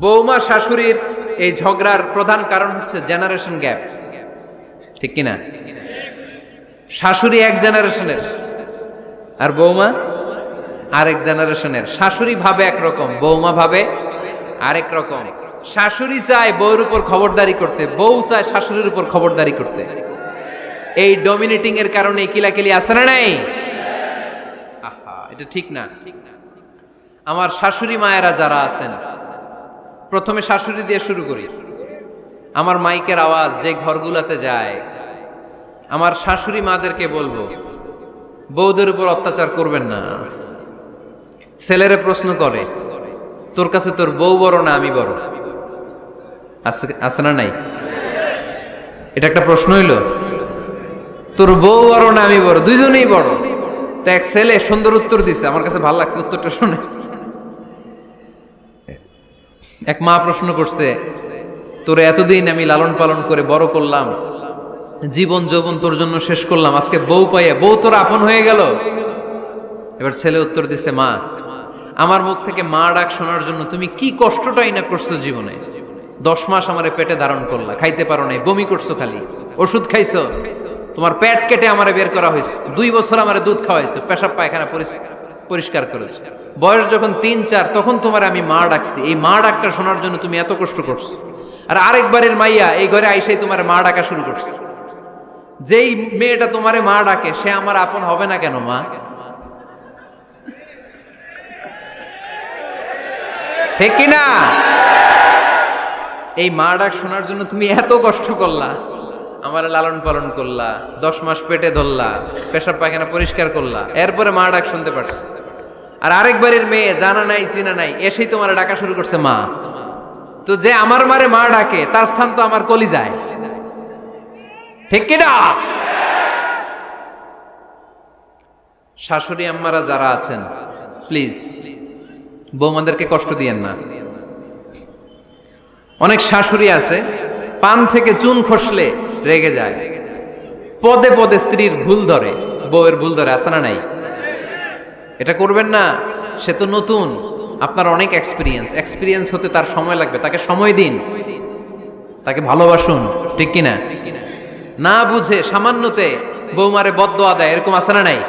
বৌমা শাশুড়ির এই ঝগড়ার প্রধান কারণ হচ্ছে জেনারেশন গ্যাপ, ঠিক কিনা? শাশুড়ি এক জেনারেশনের আর বৌমা আরেক জেনারেশনের। শাশুড়ি ভাবে একরকম, বৌমা ভাবে আরেক রকম। শাশুড়ি চায় বউর উপর খবরদারি করতে, বউ চায় শাশুড়ির উপর খবরদারি করতে। এই ডমিনেটিং এর কারণে কিলাকিলি আছে না নাই? আহা, এটা ঠিক না। আমার শাশুড়ি মায়েরা যারা আছেন, প্রথমে শাশুড়ি দিয়ে শুরু করি। আমার মাইকের আওয়াজ যে ঘরগুলাতে যায়, আমার শাশুড়ি মাদেরকে বলবো, বউদের উপর অত্যাচার করবেন না। ছেলেরা প্রশ্ন করে, তোর কাছে তোর বউ বড় না আমি বড়? আছে না নাই? এটা একটা প্রশ্ন হইল। তোর বউ বড় না আমি বড়? দুইজনেই বড়। তো এক ছেলে সুন্দর উত্তর দিছে, আমার কাছে ভালো লাগছে উত্তরটা শুনে। এক মা প্রশ্ন করছে, তোর এতদিন আমি লালন পালন করে বড় করলাম, জীবন যৌবন তোর জন্য শেষ করলাম, আজকে বউ পাইয়া বউ তোর আপন হয়ে গেল? এবার ছেলে উত্তর দিছে, মা, আমার মুখ থেকে মা ডাক শোনার জন্য তুমি কি কষ্টটাই না করছো জীবনে। 10 মাস আমারে পেটে ধারণ করলা, খাইতে পারো নাই, বমি করছো, খালি ওষুধ খাইছো, তোমার পেট কেটে আমারে বের করা হয়েছে, 2 বছর আমারে দুধ খাওয়াইছো, পেশাব পায়খানা পরিষ্কার করেছো। বয়স যখন 3-4 তখন তোমার আমি মা ডাকছি, এই মা ডাকটা শোনার জন্য তুমি এত কষ্ট করছো। আর আরেকবারের মাইয়া এই ঘরে আইসাই তোমার মা ডাকা শুরু করছে। যেই মেয়েটা তোমারে মা ডাকে সে আমার আপন হবে না কেন মা? ঠিক কিনা? এই মা ডাক শোনার জন্য তুমি এত কষ্ট করলা, আমার লালন পালন করলা, 10 মাস পেটে ধরলা, পেশাব পায়খানা পরিষ্কার করলা, এরপরে মা ডাক শুনতে পারছো। আর আরেকবারের মেয়ে জানা নাই চিনা নাই এসেই তোমার ডাকা শুরু করছে মা। তো যে আমার মারে মা ডাকে তার স্থান তো আমার কলিজায়, ঠিক কিনা? শাশুড়ি আম্মারা যারা আছেন, প্লিজ বৌমাদেরকে কষ্ট দিয়েন না। অনেক শাশুড়ি আছে পান থেকে চুন খসলে রেগে যায়, পদে পদে স্ত্রীর ভুল ধরে, বউয়ের ভুল ধরে, আছে না নাই? এটা করবেন না। সে তো নতুন, আপনার অনেক এক্সপিরিয়েন্স হতে তার সময় লাগবে, তাকে সময় দিন, তাকে ভালোবাসুন, ঠিক কিনা? না বুঝে সামান্যতে বৌমারে বদদোয়া দেয়, এরকম আছে না নাই?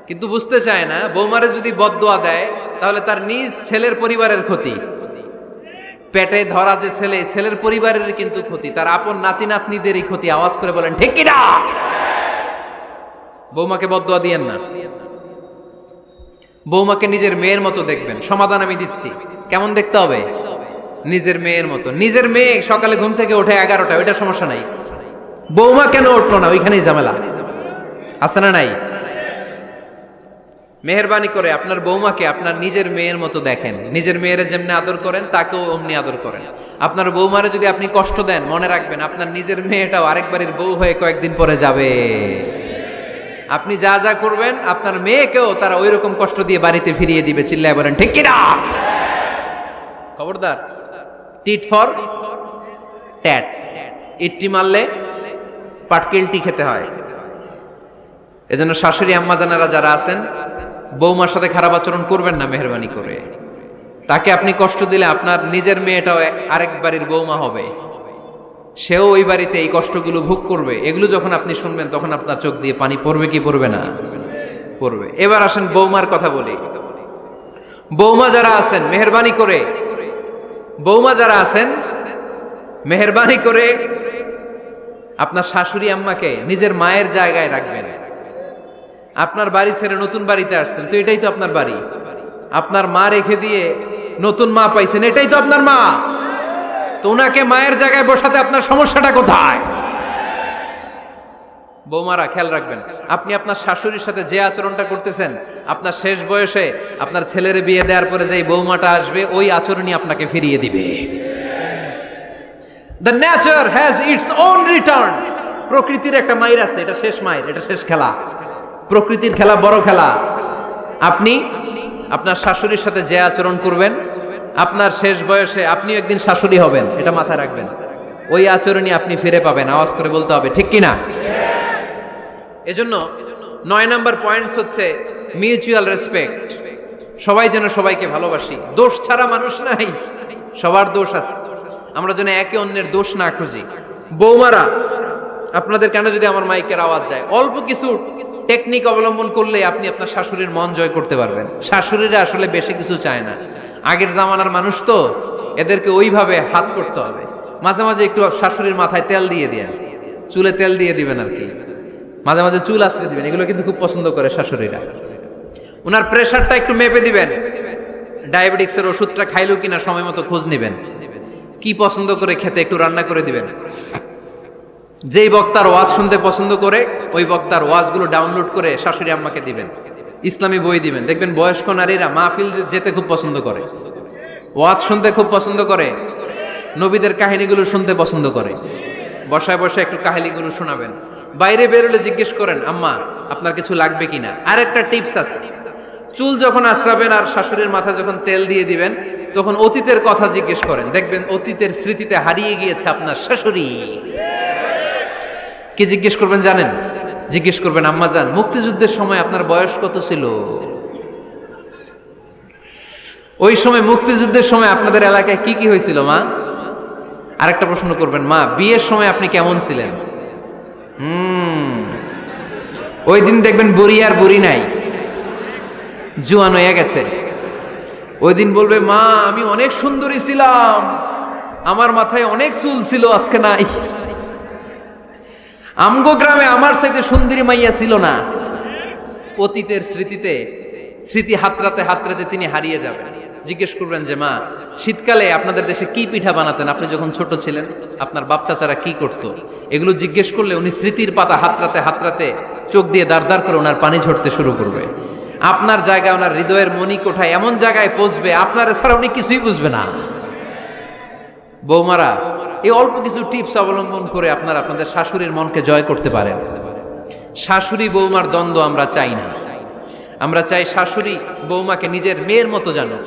কিন্তু বুঝতে চায় না, বৌমারে যদি বদদোয়া দেয় তাহলে তার নিজ ছেলের পরিবারের ক্ষতি, পেটে ধরা যে ছেলে, ছেলের পরিবারের কিন্তু ক্ষতি, তার আপন নাতি নাতনিদেরই ক্ষতি। আওয়াজ করে বলেন ঠিক কিনা? বৌমাকে বদদোয়া দিয়েন না। বৌমাকে নিজের মেয়ের মতো দেখবেন। সমাধান আমি দিচ্ছি। কেমন দেখতে হবে? নিজের মেয়ের মতো। নিজের মেয়ে সকালে ঘুম থেকে ওঠে 11টা, ওইটা সমস্যা নাই। বৌমা কেন উঠলো না, ওইখানেই ঝামেলা, আছে না নাই? মেহেরবানি করে আপনার বৌমাকে আপনার নিজের মেয়ের মতো দেখেন। নিজের মেয়েরে যেমনি আদর করেন তাকেও অমনি আদর করেন। আপনার বৌমারে যদি আপনি কষ্ট দেন, মনে রাখবেন আপনার নিজের মেয়েটাও আরেকবারের বউ হয়ে কয়েকদিন পরে যাবে। আপনি যা যা করবেন আপনার মেয়েকেও তারা ওই রকম কষ্ট দিয়ে বাড়িতে ফিরিয়ে দিবে। চিল্লায় বলেন ঠিক কিনা? খবরদার, টিট ফর ট্যাট। ইট্টি মারলে পাটকেলটি খেতে হয়। এজন্য শাশুড়ি আম্মা জানারা যারা আছেন, বৌমার সাথে খারাপ আচরণ করবেন না মেহেরবানি করে। তাকে আপনি কষ্ট দিলে আপনার নিজের মেয়েটাও আরেক বাড়ির বৌমা হবে, সেও ওই বাড়িতে এই কষ্টগুলো ভোগ করবে। এগুলো যখন আপনি শুনবেন তখন আপনার চোখ দিয়ে পানি পড়বে কি পড়বে না? পড়বে। এবার আসেন বৌমার কথা বলি। বৌমা যারা আছেন মেহেরবানি করে, বৌমা যারা আছেন মেহেরবানি করে আপনার শাশুড়ি আম্মাকে নিজের মায়ের জায়গায় রাখবেন। আপনার বাড়ি ছেড়ে নতুন বাড়িতে আসছেন, তো এটাই তো আপনার বাড়ি। আপনার মা রেখে দিয়ে নতুন মা পাইছেন, এটাই তো আপনার মা। তো ওনাকে মায়ের জায়গায় বসাতে আপনার সমস্যাটা কোথায়? বৌমারা খেয়াল রাখবেন, আপনি আপনার শাশুড়ির সাথে যে আচরণটা করতেছেন, আপনার শেষ বয়সে আপনার ছেলের বিয়ে দেওয়ার পরে যে বৌমাটা আসবে ওই আচরণই আপনাকে ফিরিয়ে দিবে। The nature has its own return. প্রকৃতির একটা মাইর আছে, এটা শেষ মাইর, এটা শেষ খেলা। প্রকৃতির খেলা বড় খেলা। আপনি আপনার শাশুড়ির সাথে যে আচরণ করবেন, আপনার শেষ বয়সে আপনি একদিন শাশুড়ি হবেন, এটা মাথায় রাখবেন। ওই আচরণই আপনি ফিরে পাবেন। আওয়াজ করে বলতে হবে ঠিক কিনা? এজন্য 9 নাম্বার পয়েন্টস হচ্ছে মিউচুয়াল রেসপেক্ট। সবাই যেন সবাইকে ভালোবাসি। দোষ ছাড়া মানুষ নাই। সবার দোষ আছে, আমরা যেন একে অন্যের দোষ না খুঁজি। বৌমারা, আপনাদের কেন যদি আমার মাইকের আওয়াজ যায়, অল্প কিছু টেকনিক অবলম্বন করলে আপনি আপনার শাশুড়ির মন জয় করতে পারবেন। শাশুড়িরা আসলে বেশি কিছু চায় না, আগের জামানার মানুষ তো, এদেরকে ওইভাবে হাত করতে হবে। মাঝে মাঝে একটু শাশুড়ির মাথায় তেল দিয়ে দেন, চুলে তেল দিয়ে দিবেন আর কি, মাঝে মাঝে চুল আশ্রয় দিবেন, এগুলো কিন্তু খুব পছন্দ করে শাশুড়িরা। ওনার প্রেশারটা একটু মেপে দিবেন, ডায়াবেটিক্সের ওষুধটা খাইলো কিনা সময় মতো খোঁজ নেবেন, কি পছন্দ করে খেতে একটু রান্না করে দিবেন। যেই বক্তার ওয়াজ শুনতে পছন্দ করে ওই বক্তার ওয়াজগুলো ডাউনলোড করে শাশুড়ি আম্মাকে দিবেন, ইসলামী বই দিবেন। দেখবেন বয়স্ক নারীরা মাহফিল যেতে খুব পছন্দ করে, ওয়াজ শুনতে খুব পছন্দ করে, নবীদের কাহিনীগুলো শুনতে পছন্দ করে। বসায় বসায় একটু কাহিনীগুলো শোনাবেন। বাইরে বেরোলে জিজ্ঞেস করেন, আম্মা আপনার কিছু লাগবে কিনা। আর একটা টিপস আছে, চুল যখন আশ্রাবেন আর শাশুড়ির মাথায় যখন তেল দিয়ে দিবেন, তখন অতীতের কথা জিজ্ঞেস করেন, দেখবেন অতীতের স্মৃতিতে হারিয়ে গিয়েছে আপনার শাশুড়ি। কি জিজ্ঞেস করবেন জানেন? জিজ্ঞেস করবেন, আম্মা জান, মুক্তিযুদ্ধের সময় আপনার বয়স কত ছিল? ওই সময় মুক্তিযুদ্ধের সময় আপনাদের এলাকায় কি কি হয়েছিল মা? আরেকটা প্রশ্ন করবেন, মা বিয়ের সময় আপনি কেমন ছিলেন? ওই দিন দেখবেন বুড়ি আর বুড়ি নাই, জুয়ান হয়ে গেছে। ওই দিন বলবে, মা আমি অনেক সুন্দরী ছিলাম, আমার মাথায় অনেক চুল ছিল, আজকে নাই। আমগো গ্রামে আমার সাথে সুন্দরী মাইয়া ছিল না। অতীতের স্মৃতিতে, স্মৃতি হাতরাতে হাতরাতে তিনি হারিয়ে যাবেন। জিজ্ঞেস করবেন যে, মা শীতকালে আপনাদের দেশে কি পিঠা বানাতেন আপনি যখন ছোট ছিলেন, আপনার বাপ চাচারা কি করতো? এগুলো জিজ্ঞেস করলে উনি স্মৃতির পাতা হাতরাতে হাতরাতে চোখ দিয়ে দাঁড় দাঁড় করে ওনার পানি ঝরতে শুরু করবে। আপনার জায়গায়, ওনার হৃদয়ের মনি কোঠায় এমন জায়গায় পৌঁছবে, আপনার ছাড়া উনি কিছুই বুঝবে না। বৌমারা, এই অল্প কিছু টিপস অবলম্বন করে আপনারা আপনাদের শাশুড়ির মনকে জয় করতে পারেন। শাশুড়ি বৌমার দ্বন্দ্ব আমরা চাই না, আমরা চাই শাশুড়ি বৌমাকে নিজের মেয়ের মতো জানো,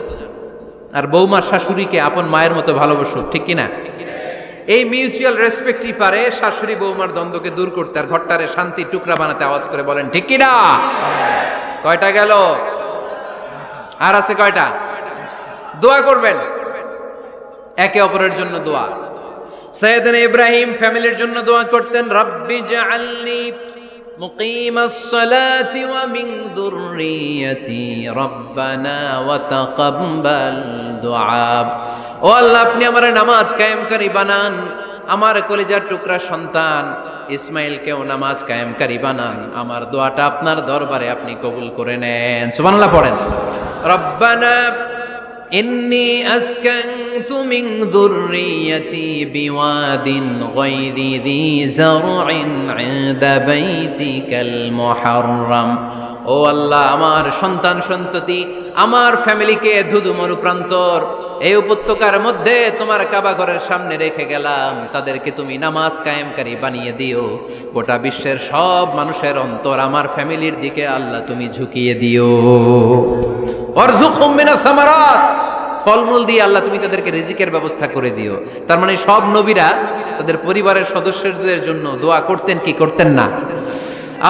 আর বৌমার শাশুড়িকে আপন মায়ের মতো ভালোবাসুক, ঠিক কিনা? এই মিউচুয়াল রেসপেক্টই পারে শাশুড়ি বৌমার দ্বন্দ্বকে দূর করতে, আর ঘরটারে শান্তির টুকরা বানাতে। আওয়াজ করে বলেন ঠিক কিনা? কয়টা গেল? আর আছে কয়টা? দোয়া করবেন একে অপরের জন্য। দোয়া, সাইয়েদনা ইব্রাহিম ফ্যামিলির জন্য দোয়া করতেন, রব্বি জাআলনি মুকিমাস সালাতি ওয়া মিন যুররিয়াতি রব্বানা ওয়া তাকাব্বাল দুআ। ও আল্লাহ, আপনি আমার নামাজ কায়েমকারী বানান, আমার কলিজার টুকরা সন্তান ইসমাইলকেও নামাজ কায়েমকারী বানান, আমার দোয়াটা আপনার দরবারে আপনি কবুল করে নেন। সুবহানাল্লাহ পড়েন। রব্বানা ইন্নী আসকানতু মিন যুররিয়াতি বিওয়াদিন গায়রি যী যারইন ইনদা বাইতিকাল মুহাররাম। ও আল্লাহ, আমার সন্তান সন্ততি, আমার ফ্যামিলিকে ধুধু মরুপ্রান্তর এই উপত্যকার মধ্যে তোমার কাবা ঘরের সামনে রেখে গেলাম, তাদেরকে তুমি নামাজ কায়েমকারী বানিয়ে দিও। গোটা বিশ্বের সব মানুষের অন্তর আমার ফ্যামিলির দিকে আল্লাহ তুমি ঝুঁকিয়ে দিও। ওয়ারযুকহুম মিনাস সামারাত, ফলমূল দিয়ে আল্লাহ তুমি তাদেরকে রিজিকের ব্যবস্থা করে দিও। তার মানে সব নবীরা তাদের পরিবারের সদস্যদের জন্য দোয়া করতেন কি করতেন না?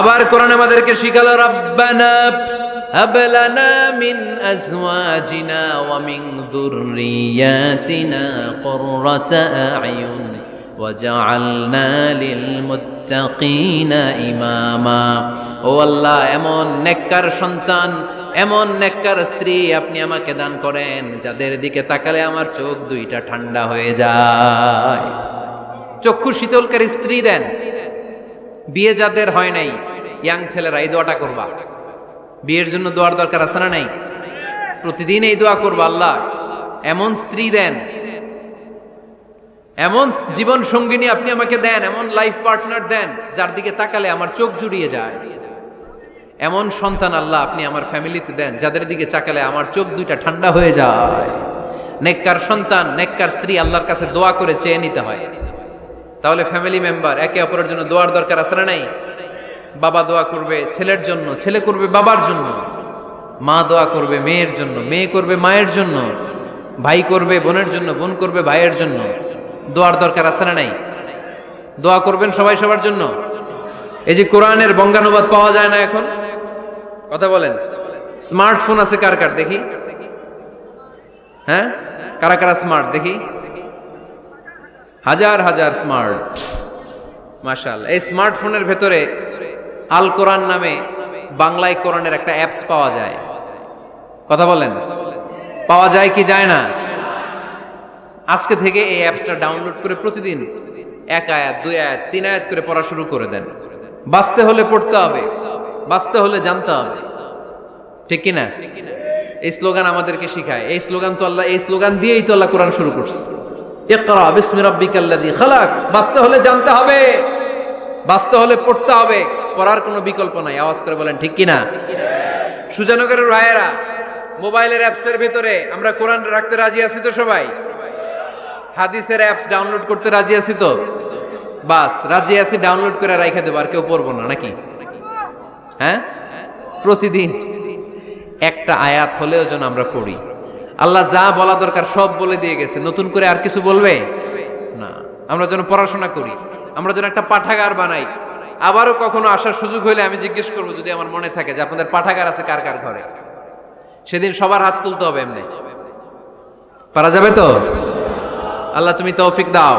আবার কোরআন আমাদেরকে শিখালো, রব্বানা হাব লানা মিন আজওয়াজিনা ওয়া মিন যুররিয়াতিনা কুররাতা আ'য়ুন ওয়াজআলনা লিল মুত্তাকিনা ইমামা। ও আল্লাহ, এমন নেককার সন্তান, এমন নেককার স্ত্রী আপনি আমাকে দান করেন যাদের দিকে তাকালে আমার চোখ দুইটা ঠান্ডা হয়ে যায়। চক্ষু শীতলকারী স্ত্রী দেন। বিয়ে যাদের হয় নাই, ইয়াং ছেলেরা এই দোয়াটা করবা। বিয়ের জন্য দোয়ার দরকার আছে না নাই? প্রতিদিন এই দোয়া করবা, আল্লাহ এমন স্ত্রী দেন, এমন জীবন সঙ্গিনী আপনি আমাকে দেন, এমন লাইফ পার্টনার দেন যার দিকে তাকালে আমার চোখ জুড়িয়ে যায়। এমন সন্তান আল্লাহ আপনি আমার ফ্যামিলিতে দেন যাদের দিকে তাকালে আমার চোখ দুইটা ঠান্ডা হয়ে যায়। নেককার সন্তান, নেককার স্ত্রী আল্লাহর কাছে দোয়া করে চেয়ে নিতে হয়। তাহলে ফ্যামিলি মেম্বার একে অপরের জন্য দোয়ার দরকার আছে না নাই? বাবা দোয়া করবে ছেলের জন্য, ছেলে করবে বাবার জন্য, মা দোয়া করবে মেয়ের জন্য, মেয়ে করবে মায়ের জন্য, ভাই করবে বোনের জন্য, বোন করবে ভাইয়ের জন্য। দোয়ার দরকার আছে না নাই? দোয়া করবেন সবাই সবার জন্য। এই যে কোরআনের বঙ্গানুবাদ পাওয়া যায় না এখন, কথা বলেন। স্মার্টফোন আছে কার কার দেখি? হ্যাঁ, কারা কারা স্মার্ট দেখি? হাজার হাজার স্মার্ট, মাশাআল্লাহ। এই স্মার্টফোনের ভেতরে আল কোরআন নামে বাংলায় কোরআনের একটা অ্যাপস পাওয়া যায়। কথা বলেন, পাওয়া যায় কি যায় না? আজকে থেকে এই অ্যাপসটা ডাউনলোড করে প্রতিদিন 1 আয়াত 2 আয়াত 3 আয়াত করে পড়া শুরু করে দেন। বাঁচতে হলে পড়তে হবে, বাঁচতে হলে জানতে হবে, ঠিক কি না? এই স্লোগান আমাদেরকে শিখায়। এই স্লোগান তো আল্লাহ, এই স্লোগান দিয়েই তো আল্লাহ কোরআন শুরু করছে, ইকরা বিসমি রাব্বিকাল্লাযী খালাক। বাঁচতে হলে জানতে হবে, বাঁচতে হলে পড়তে হবে, পড়ার কোনো বিকল্প নাই। আওয়াজ করে বলেন ঠিক কি না? সুজানগরের রায়েরা, মোবাইলের অ্যাপসের ভিতরে আমরা কোরআন রাখতে রাজি আছি তো সবাই? হাদিসের অ্যাপস ডাউনলোড করতে রাজি আছি তো? বাস রাজি আছি, ডাউনলোড করে রাইখা দেবো, আর কেউ পড়বো না নাকি? হ্যাঁ, প্রতিদিন একটা আয়াত হলেও যেন আমরা পড়ি। আল্লাহ যা বলা দরকার সব বলে দিয়ে গেছে, নতুন করে আর কিছু বলবে না। আমরা যেন পড়াশোনা করি, আমরা যেন একটা পাঠাগার বানাই। আবারও কখনো আসার সুযোগ হইলে আমি জিজ্ঞেস করবো, যদি আমার মনে থাকে যে আপনাদের পাঠাগার আছে কার কার ঘরে, সেদিন সবার হাত তুলতে হবে। এমনি পারা যাবে তো? আল্লাহ তুমি তৌফিক দাও।